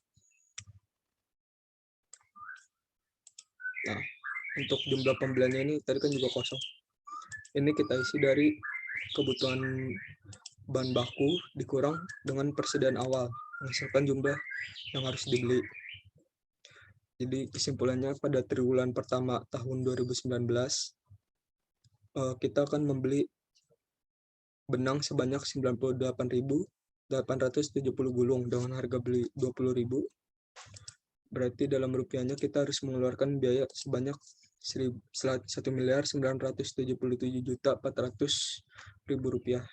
Nah, untuk jumlah pembeliannya ini tadi kan juga kosong. Ini kita isi dari kebutuhan bahan baku dikurang dengan persediaan awal, menghasilkan jumlah yang harus dibeli. Jadi kesimpulannya pada triwulan pertama tahun 2019, kita akan membeli benang sebanyak 98.870 gulung dengan harga beli 20.000. Berarti dalam rupiahnya kita harus mengeluarkan biaya sebanyak 1.977.400.000 rupiah.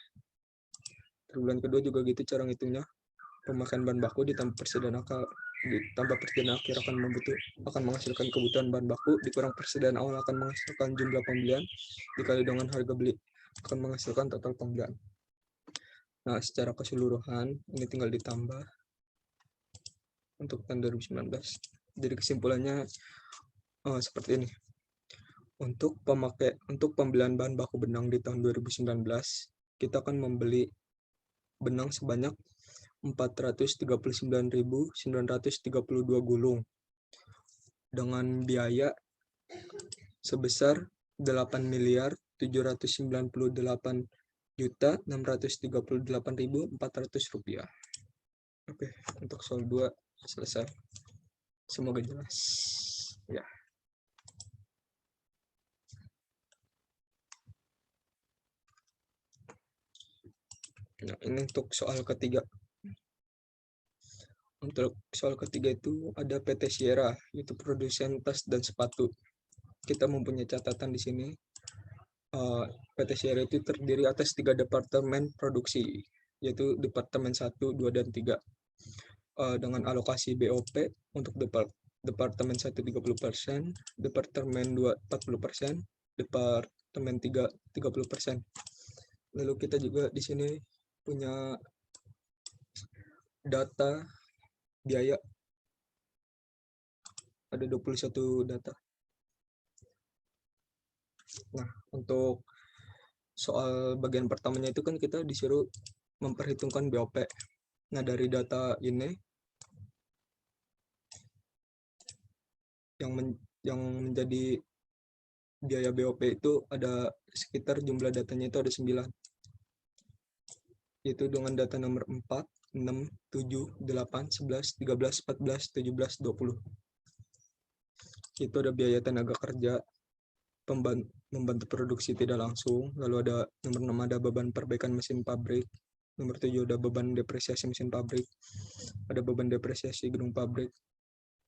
Triwulan kedua juga gitu cara ngitungnya. Pemakaian bahan baku ditambah persediaan akhir akan menghasilkan kebutuhan bahan baku, dikurang persediaan awal akan menghasilkan jumlah pembelian, dikali dengan harga beli akan menghasilkan total pembelian. Nah, secara keseluruhan ini tinggal ditambah untuk tahun 2019. Jadi kesimpulannya seperti ini. Untuk pembelian bahan baku benang di tahun 2019, kita akan membeli benang sebanyak 439.932 gulung dengan biaya sebesar 8.798.638.400 rupiah. Oke, untuk soal 2 selesai. Semoga jelas. Ya. Nah, ini untuk soal ketiga. Untuk soal ketiga itu ada PT Sierra, yaitu produsen tas dan sepatu. Kita mempunyai catatan di sini. PT Sierra itu terdiri atas 3 departemen produksi, yaitu Departemen 1, 2, dan 3. Dengan alokasi BOP untuk Departemen 1 30%, Departemen 2 40%, Departemen 3 30%. Lalu kita juga di sini punya data biaya, ada 21 data. Nah, untuk soal bagian pertamanya itu kan kita disuruh memperhitungkan BOP. Nah, dari data ini yang menjadi biaya BOP itu ada sekitar jumlah datanya itu ada 9. Yaitu dengan data nomor 4, 6, 7, 8, 11, 13, 14, 17, 20. Itu ada biaya tenaga kerja, membantu produksi tidak langsung, lalu ada nomor 6 ada beban perbaikan mesin pabrik, nomor 7 ada beban depresiasi mesin pabrik, ada beban depresiasi gedung pabrik,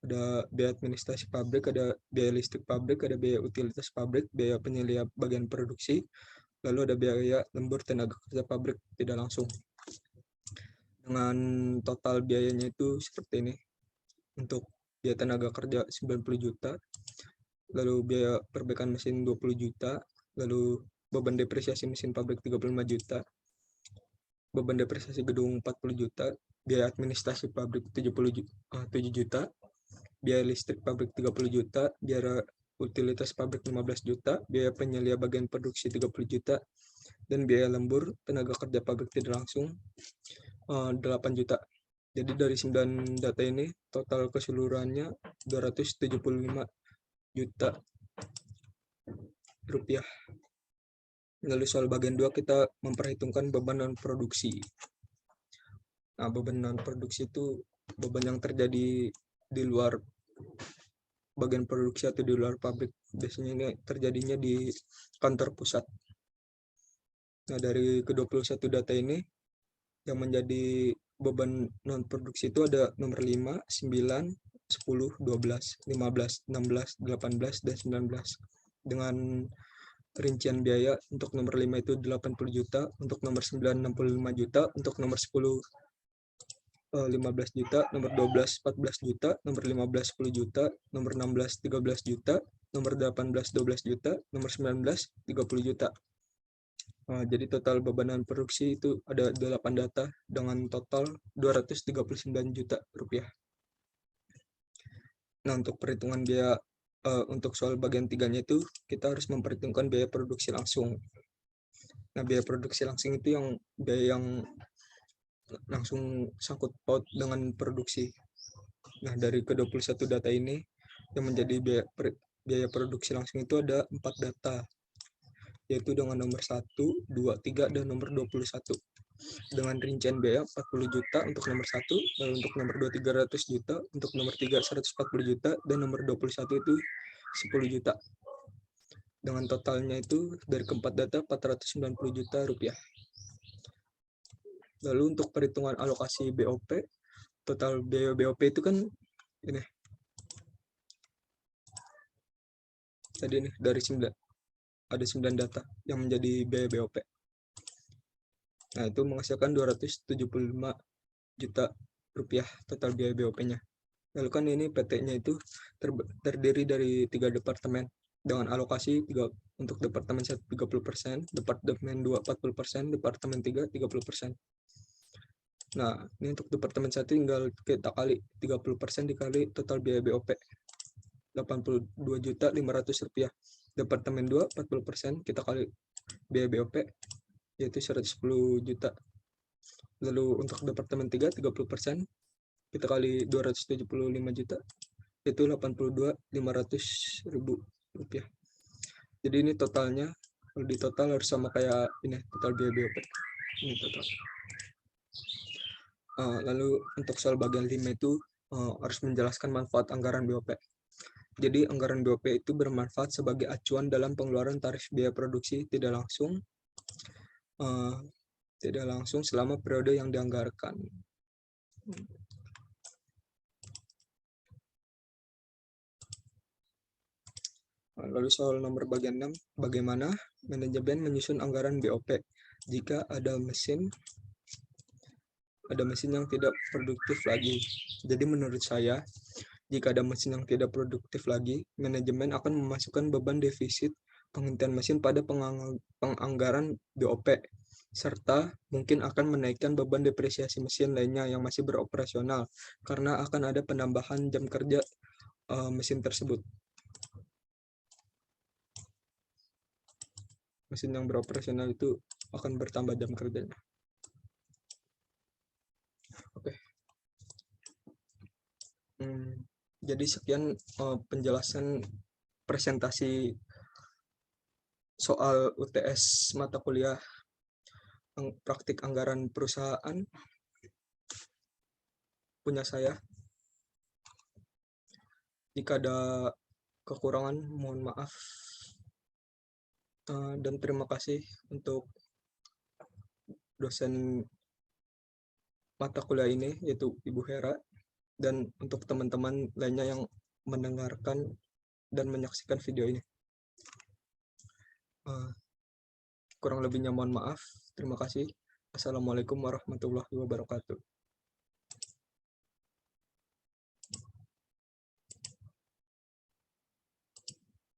ada biaya administrasi pabrik, ada biaya listrik pabrik, ada biaya utilitas pabrik, biaya penyelia bagian produksi, lalu ada biaya lembur tenaga kerja pabrik tidak langsung. Dengan total biayanya itu seperti ini. Untuk biaya tenaga kerja 90 juta, lalu biaya perbaikan mesin 20 juta, lalu beban depresiasi mesin pabrik 35 juta, beban depresiasi gedung 40 juta, biaya administrasi pabrik 7 juta, biaya listrik pabrik 30 juta, biaya utilitas pabrik 15 juta, biaya penyelia bagian produksi 30 juta, dan biaya lembur tenaga kerja pabrik tidak langsung 8 juta. Jadi dari 9 data ini total keseluruhannya 275 juta rupiah. Lalu soal bagian 2 kita memperhitungkan beban non produksi. Nah, beban non produksi itu beban yang terjadi di luar bagian produksi atau di luar pabrik. Biasanya ini terjadinya di kantor pusat. Nah, dari ke-21 data ini yang menjadi beban non produksi itu ada nomor 5, 9, 10, 12, 15, 16, 18, dan 19. Dengan rincian biaya untuk nomor 5 itu 80 juta, untuk nomor 9 65 juta, untuk nomor 10 15 juta, nomor 12 14 juta, nomor 15 10 juta, nomor 16 13 juta, nomor 18 12 juta, nomor 19 30 juta. Jadi total bebanan produksi itu ada 8 data dengan total 239 juta rupiah. Nah, untuk perhitungan biaya untuk soal bagian 3-nya itu kita harus memperhitungkan biaya produksi langsung. Nah, biaya produksi langsung itu yang biaya yang langsung sangkut paut dengan produksi. Nah, dari ke-21 data ini yang menjadi biaya produksi langsung itu ada 4 data, yaitu dengan nomor 1, 2, 3, dan nomor 21. Dengan rincian biaya 40 juta untuk nomor 1, lalu untuk nomor 2 300 juta, untuk nomor 3 140 juta, dan nomor 21 itu 10 juta. Dengan totalnya itu dari keempat data 490 juta rupiah. Lalu untuk perhitungan alokasi BOP, total biaya BOP itu kan ini. Tadi ini dari 9 ada 9 data yang menjadi biaya BOP. Nah, itu menghasilkan 275 juta rupiah total biaya BOP-nya. Lalu kan ini PT-nya itu terdiri dari 3 departemen dengan alokasi untuk Departemen 1 30%, Departemen 2 40%, Departemen 3 30%. Nah, ini untuk Departemen 1 tinggal kita kali 30% dikali total biaya BOP 82 juta 500 rupiah. Departemen 2 40%, kita kali biaya BOP yaitu 110 juta. Lalu untuk Departemen 3 30%, kita kali 275 juta itu 82.500.000 rupiah. Jadi ini totalnya, kalau di total harus sama kayak ini total biaya BOP. Ini total. Lalu untuk soal bagian 5 itu harus menjelaskan manfaat anggaran BOP. Jadi anggaran BOP itu bermanfaat sebagai acuan dalam pengeluaran tarif biaya produksi tidak langsung selama periode yang dianggarkan. Lalu soal nomor bagian 6, bagaimana manajemen menyusun anggaran BOP jika ada mesin yang tidak produktif lagi. Jadi menurut saya, jika ada mesin yang tidak produktif lagi, manajemen akan memasukkan beban defisit penghentian mesin pada penganggaran BOP, serta mungkin akan menaikkan beban depresiasi mesin lainnya yang masih beroperasional, karena akan ada penambahan jam kerja mesin tersebut. Mesin yang beroperasional itu akan bertambah jam kerjanya. Oke. Jadi sekian penjelasan presentasi soal UTS mata kuliah praktik anggaran perusahaan punya saya. Jika ada kekurangan mohon maaf, dan terima kasih untuk dosen mata kuliah ini yaitu Ibu Hera, dan untuk teman-teman lainnya yang mendengarkan dan menyaksikan video ini. Kurang lebihnya mohon maaf. Terima kasih. Assalamualaikum warahmatullahi wabarakatuh.